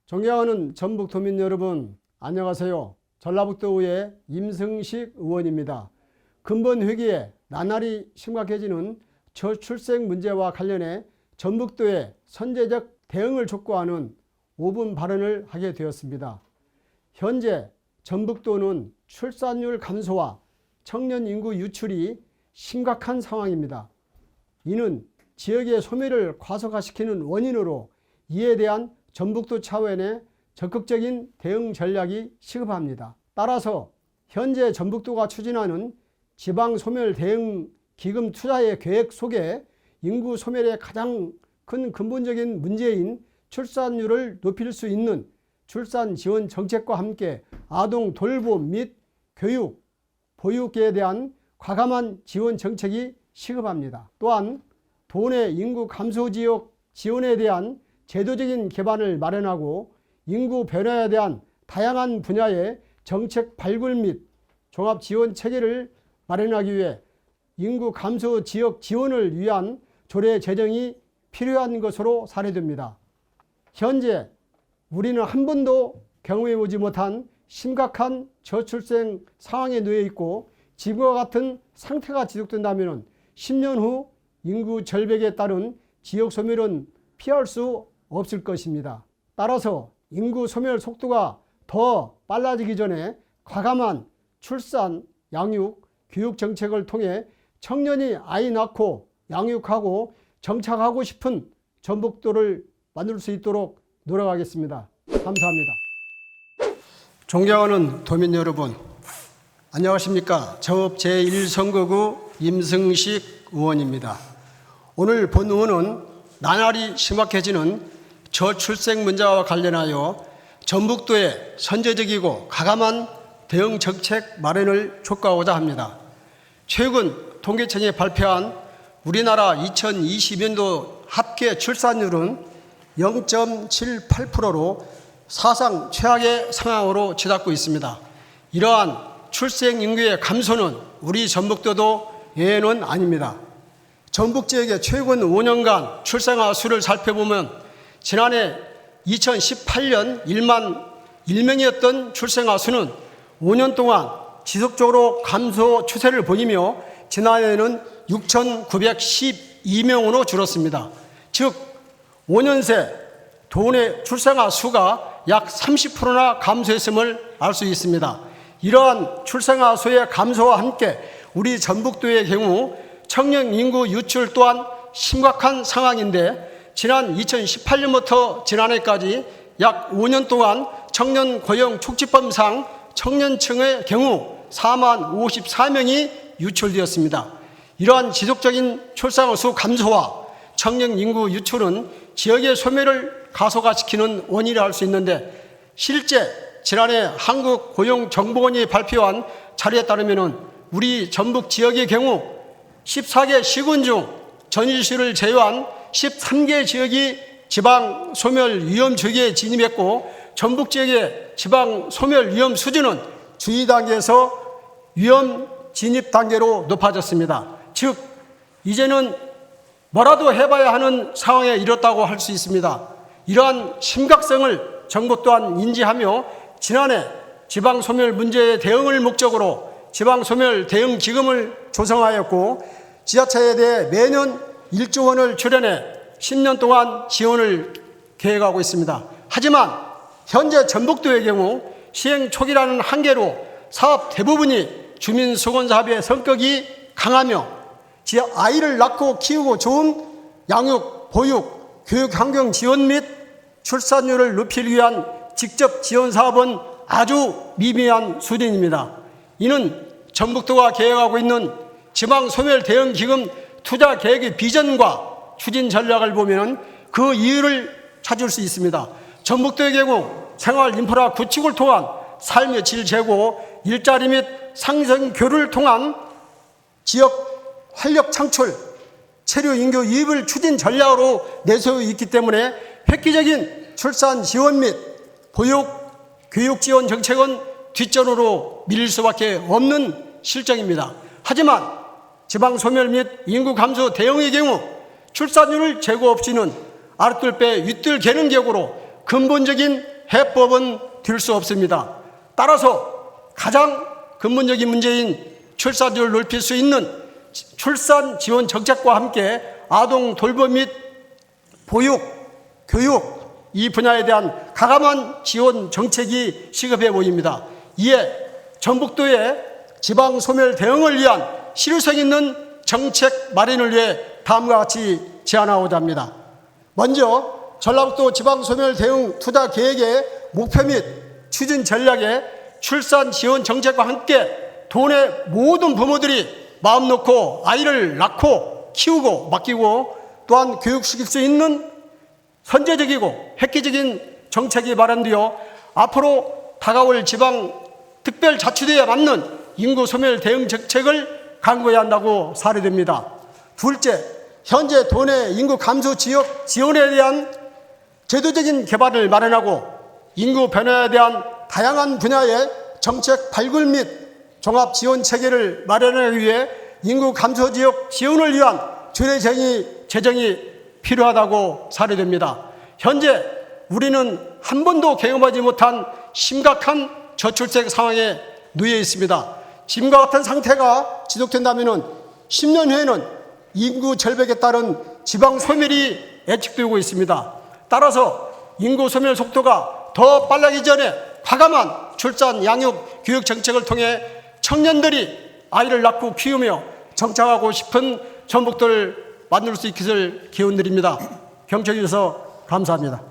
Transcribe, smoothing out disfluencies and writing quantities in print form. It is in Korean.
존경하는 전북도민 여러분, 안녕하세요. 전라북도의회 임승식 의원입니다. 근본 위기에 나날이 심각해지는 저출생 문제와 관련해 전북도의 선제적 대응을 촉구하는 5분 발언을 하게 되었습니다. 현재 전북도는 출산율 감소와 청년 인구 유출이 심각한 상황입니다. 이는 지역의 소멸을 과속화시키는 원인으로 이에 대한 전북도 차원의 적극적인 대응 전략이 시급합니다. 따라서 현재 전북도가 추진하는 지방소멸 대응 기금 투자의 계획 속에 인구 소멸의 가장 큰 근본적인 문제인 출산율을 높일 수 있는 출산 지원 정책과 함께 아동 돌봄 및 교육, 보육에 대한 과감한 지원 정책이 시급합니다. 또한 도내 인구 감소 지역 지원에 대한 제도적인 기반을 마련하고 인구 변화에 대한 다양한 분야의 정책 발굴 및 종합 지원 체계를 마련하기 위해 인구 감소 지역 지원을 위한 조례 제정이 필요한 것으로 사례됩니다. 현재 우리는 한 번도 경험해 보지 못한 심각한 저출생 상황에 놓여 있고 지금과 같은 상태가 지속된다면 10년 후 인구 절벽에 따른 지역 소멸은 피할 수 없을 것입니다. 따라서 인구 소멸 속도가 더 빨라지기 전에 과감한 출산, 양육, 교육 정책을 통해 청년이 아이 낳고 양육하고 정착하고 싶은 전북도를 만들 수 있도록 노력하겠습니다. 감사합니다. 존경하는 도민 여러분, 안녕하십니까? 저읍 제1선거구 임승식 의원입니다. 오늘 본 의원은 나날이 심각해지는 저출생 문제와 관련하여 전북도의 선제적이고 과감한 대응 정책 마련을 촉구하고자 합니다. 최근 통계청이 발표한 우리나라 2020년도 합계 출산율은 0.78%로 사상 최악의 상황으로 치닫고 있습니다. 이러한 출생 인구의 감소는 우리 전북도도 예외는 아닙니다. 전북 지역의 최근 5년간 출생아 수를 살펴보면 지난해 2018년 1만 1명이었던 출생아 수는 5년 동안 지속적으로 감소 추세를 보이며 지난해에는 6,912명으로 줄었습니다. 즉 5년 새 도내 출생아 수가 약 30%나 감소했음을 알 수 있습니다. 이러한 출생아 수의 감소와 함께 우리 전북도의 경우 청년 인구 유출 또한 심각한 상황인데 지난 2018년부터 지난해까지 약 5년 동안 청년 고용 촉진법상 청년층의 경우 4만 54명이 유출되었습니다. 이러한 지속적인 출생아 수 감소와 청년 인구 유출은 지역의 소멸을 가속화시키는 원인이라 할 수 있는데 실제 지난해 한국고용정보원이 발표한 자료에 따르면 우리 전북 지역의 경우 14개 시군 중 전주시를 제외한 13개 지역이 지방 소멸 위험 주기에 진입했고 전북 지역의 지방 소멸 위험 수준은 주의 단계에서 위험 진입 단계로 높아졌습니다. 즉 이제는 뭐라도 해봐야 하는 상황에 이르렀다고 할 수 있습니다. 이러한 심각성을 정부 또한 인지하며 지난해 지방 소멸 문제의 대응을 목적으로 지방 소멸 대응 기금을 조성하였고 지자체에 대해 매년 1조 원을 출연해 10년 동안 지원을 계획하고 있습니다. 하지만 현재 전북도의 경우 시행 초기라는 한계로 사업 대부분이 주민수건사업의 성격이 강하며 아이를 낳고 키우고 좋은 양육, 보육, 교육 환경 지원 및 출산율을 높이기 위한 직접 지원 사업은 아주 미미한 수준입니다. 이는 전북도가 계획하고 있는 지방소멸 대응 기금 투자 계획의 비전과 추진 전략을 보면 그 이유를 찾을 수 있습니다. 전북도의 경우 생활 인프라 구축을 통한 삶의 질 제고, 일자리 및 상생 교류를 통한 지역 활력 창출, 체류 인구 유입을 추진 전략으로 내세우고 있기 때문에 획기적인 출산 지원 및 보육, 교육 지원 정책은 뒷전으로 밀릴 수밖에 없는 실정입니다. 하지만 지방소멸 및 인구 감소 대응의 경우 출산율을 제고 없이는 아랫돌배 윗돌 개는 격으로 근본적인 해법은 될 수 없습니다. 따라서 가장 근본적인 문제인 출산율을 높일 수 있는 출산 지원 정책과 함께 아동 돌봄 및 보육, 교육 이 분야에 대한 가감한 지원 정책이 시급해 보입니다. 이에 전북도의 지방 소멸 대응을 위한 실효성 있는 정책 마련을 위해 다음과 같이 제안하고자 합니다. 먼저 전라북도 지방 소멸 대응 투자 계획의 목표 및 추진 전략에 출산 지원 정책과 함께 도내 모든 부모들이 마음 놓고 아이를 낳고 키우고 맡기고 또한 교육시킬 수 있는 선제적이고 획기적인 정책이 마련되어 앞으로 다가올 지방 특별자치도에 맞는 인구 소멸 대응 정책을 강구해야 한다고 사례됩니다. 둘째, 현재 도내 인구 감소 지역 지원에 대한 제도적인 개발을 마련하고 인구 변화에 대한 다양한 분야의 정책 발굴 및 종합 지원 체계를 마련하기 위해 인구 감소 지역 지원을 위한 재정이 필요하다고 사례됩니다. 현재 우리는 한 번도 경험하지 못한 심각한 저출생 상황에 놓여 있습니다. 지금과 같은 상태가 지속된다면 10년 후에는 인구 절벽에 따른 지방 소멸이 예측되고 있습니다. 따라서 인구 소멸 속도가 더 빨라지기 전에 과감한 출산, 양육, 교육 정책을 통해 청년들이 아이를 낳고 키우며 정착하고 싶은 전북도를 만들 수 있기를 기원드립니다. 경청해 주셔서 감사합니다.